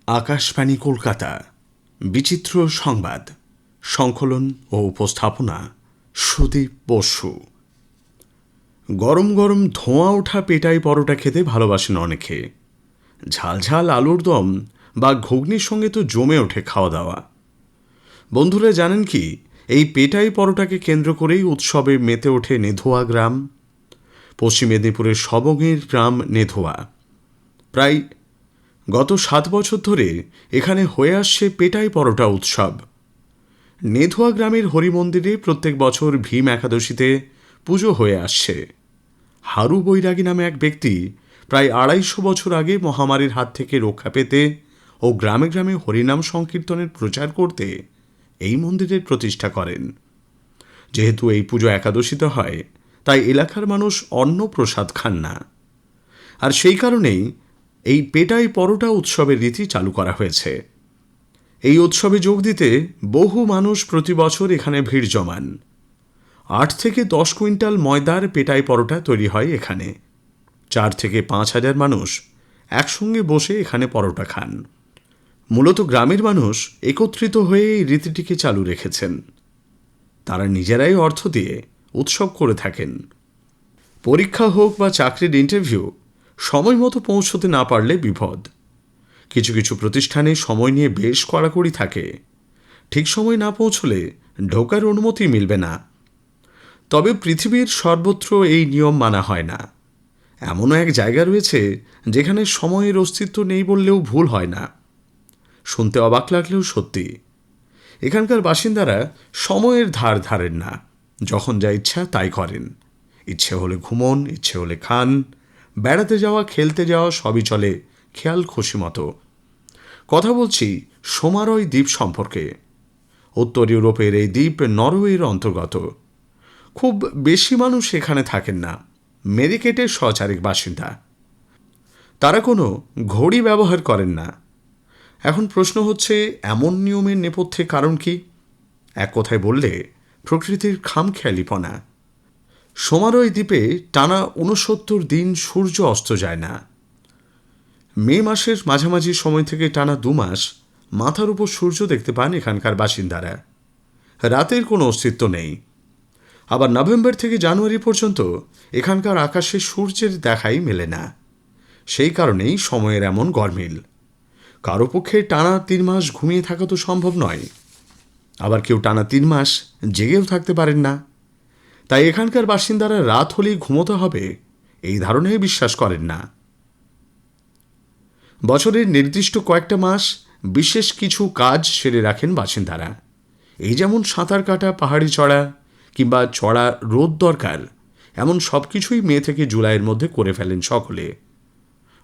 আকাশবাণী কলকাতা বিচিত্র সংবাদ সংকলন ও উপস্থাপনা সুদীপ বসু। গরম গরম ধোঁয়া ওঠা পেটাই পরোটা খেতে ভালোবাসেন অনেকে। ঝাল ঝাল আলুর দম বা ঘুগনির সঙ্গে তো জমে ওঠে খাওয়া দাওয়া। বন্ধুরা, জানেন কি, এই পেটাই পরোটাকে কেন্দ্র করেই উৎসবে মেতে ওঠে নেধোয়া গ্রাম। পশ্চিম মেদিনীপুরের সবংয়ের গ্রাম নেধোয়া। প্রায় গত 7 বছর ধরে এখানে হয়ে আসছে পেটাই পরোটা উৎসব। নেধোয়া গ্রামের হরিমন্দিরে প্রত্যেক বছর ভীম একাদশীতে পুজো হয়ে আসছে। হারু বৈরাগী নামে এক ব্যক্তি প্রায় 250 বছর আগে মহামারীর হাত থেকে রক্ষা পেতে ও গ্রামে গ্রামে হরিনাম সংকীর্তনের প্রচার করতে এই মন্দিরের প্রতিষ্ঠা করেন। যেহেতু এই পুজো একাদশীতে হয়, তাই এলাকার মানুষ অন্ন প্রসাদ খান না। আর সেই কারণেই এই পেটাই পরোটা উৎসবের রীতি চালু করা হয়েছে। এই উৎসবে যোগ দিতে বহু মানুষ প্রতি বছর এখানে ভিড় জমান। 8 থেকে 10 কুইন্টাল ময়দার পেটাই পরোটা তৈরি হয় এখানে। 4 থেকে 5 হাজার মানুষ একসঙ্গে বসে এখানে পরোটা খান। মূলত গ্রামের মানুষ একত্রিত হয়ে এই রীতিটিকে চালু রেখেছেন। তারা নিজেরাই অর্থ দিয়ে উৎসব করে থাকেন। পরীক্ষা হোক বা চাকরির ইন্টারভিউ, সময় মতো পৌঁছতে না পারলে বিপদ। কিছু কিছু প্রতিষ্ঠানে সময় নিয়ে বেশ কড়াকড়ি থাকে। ঠিক সময় না পৌঁছলে ঢোকার অনুমতি মিলবে না। তবে পৃথিবীর সর্বত্র এই নিয়ম মানা হয় না। এমনও এক জায়গা রয়েছে যেখানে সময়ের অস্তিত্ব নেই বললেও ভুল হয় না। শুনতে অবাক লাগলেও সত্যি। এখানকার বাসিন্দারা সময়ের ধার ধারেন না। যখন যা ইচ্ছা তাই করেন। ইচ্ছে হলে ঘুমন, ইচ্ছে হলে খান। বেড়াতে যাওয়া, খেলতে যাওয়া সবই চলে খেয়াল খুশি মতো। কথা বলছি সোমারয় দ্বীপ সম্পর্কে। উত্তর ইউরোপের এই দ্বীপ নরওয়ের অন্তর্গত। খুব বেশি মানুষ এখানে থাকেন না। মেরিকেটের সহচারিক বাসিন্দা। তারা কোনো ঘড়ি ব্যবহার করেন না। এখন প্রশ্ন হচ্ছে, এমন নিয়মের নেপথ্যে কারণ কি? এক কথায় বললে, প্রকৃতির খামখেয়ালিপনা। সোমারয় দ্বীপে টানা 69 দিন সূর্য অস্ত যায় না। মে মাসের মাঝামাঝি সময় থেকে টানা 2 মাস মাথার উপর সূর্য দেখতে পান এখানকার বাসিন্দারা। রাতের কোনো অস্তিত্ব নেই। আবার নভেম্বর থেকে জানুয়ারি পর্যন্ত এখানকার আকাশে সূর্যের দেখাই মেলে না। সেই কারণেই সময়ের এমন গরমিল। কারো পক্ষে টানা 3 মাস ঘুমিয়ে থাকা তো সম্ভব নয়। আবার কেউ টানা 3 মাস জেগেও থাকতে পারেন না। তাই এখানকার বাসিন্দারা রাত হলেই ঘুমোতে হবে এই ধারণায় বিশ্বাস করেন না। বছরের নির্দিষ্ট কয়েকটা মাস বিশেষ কিছু কাজ সেরে রাখেন বাসিন্দারা। এই যেমন সাঁতার কাটা, পাহাড়ি চড়া কিংবা চড়া রোদ দরকার, এমন সব কিছুই মে থেকে জুলাইয়ের মধ্যে করে ফেলেন সকলে।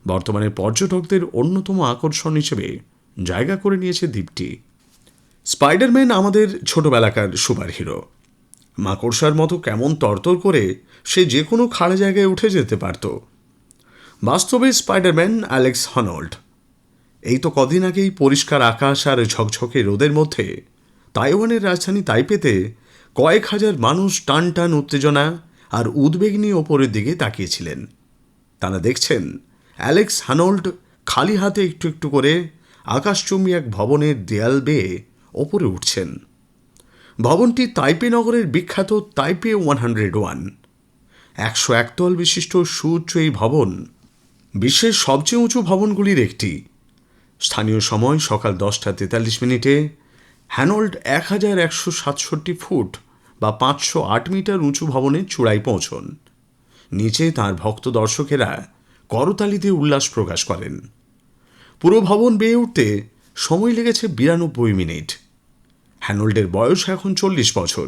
বর্তমানে পর্যটকদের অন্যতম আকর্ষণ হিসেবে জায়গা করে নিয়েছে দ্বীপটি। স্পাইডারম্যান আমাদের ছোটবেলাকার সুপার হিরো। মাকড়সার মতো কেমন তরতর করে সে যে কোনো খাড়া জায়গায় উঠে যেতে পারত। বাস্তবে স্পাইডারম্যান অ্যালেক্স হনল্ড। এই তো কদিন আগেই পরিষ্কার আকাশ আর ঝকঝকে রোদের মধ্যে তাইওয়ানের রাজধানী তাইপেতে কয়েক হাজার মানুষ টান টান উত্তেজনা আর উদ্বেগ নিয়ে ওপরের দিকে তাকিয়েছিলেন। তারা দেখছেন অ্যালেক্স হনল্ড খালি হাতে একটু একটু করে আকাশচুম্বী এক ভবনের দেয়াল বেয়ে ওপরে উঠছেন। ভবনটি তাইপে নগরের বিখ্যাত তাইপে 101। 101 তল বিশিষ্ট সুউচ্চ এই ভবন বিশ্বের সবচেয়ে উঁচু ভবনগুলির একটি। স্থানীয় সময় সকাল 10:43 হ্যানল্ড 1167 ফুট বা 508 মিটার উঁচু ভবনের চূড়ায় পৌঁছন। নিচে তাঁর ভক্ত দর্শকেরা করতালি দিয়ে উল্লাস প্রকাশ করেন। পুরো ভবন বেয়ে উঠতে সময় লেগেছে 92 মিনিট। হ্যানল্ডের বয়স এখন 40 বছর।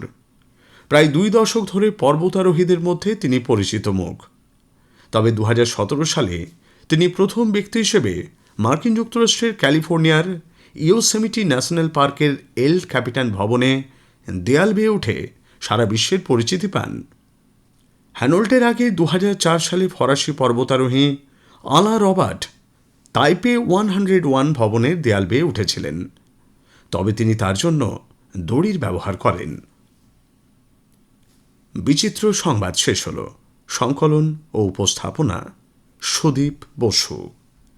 প্রায় 2 দশক ধরে পর্বতারোহীদের মধ্যে তিনি পরিচিত মুখ। তবে 2017 সালে তিনি প্রথম ব্যক্তি হিসেবে মার্কিন যুক্তরাষ্ট্রের ক্যালিফোর্নিয়ার ইয়োসেমিটি ন্যাশনাল পার্কের এল ক্যাপিটান ভবনে দেয়াল বেয়ে উঠে সারা বিশ্বের পরিচিতি পান। হ্যানল্ডের আগে 2004 সালে ফরাসি পর্বতারোহী আলা রবার্ট তাইপে 101 ভবনের দেয়াল বেয়ে উঠেছিলেন। তবে তিনি তার জন্য দড়ির ব্যবহার করেন। বিচিত্র সংবাদ শেষ হল। সংকলন ও উপস্থাপনা সুদীপ বসু।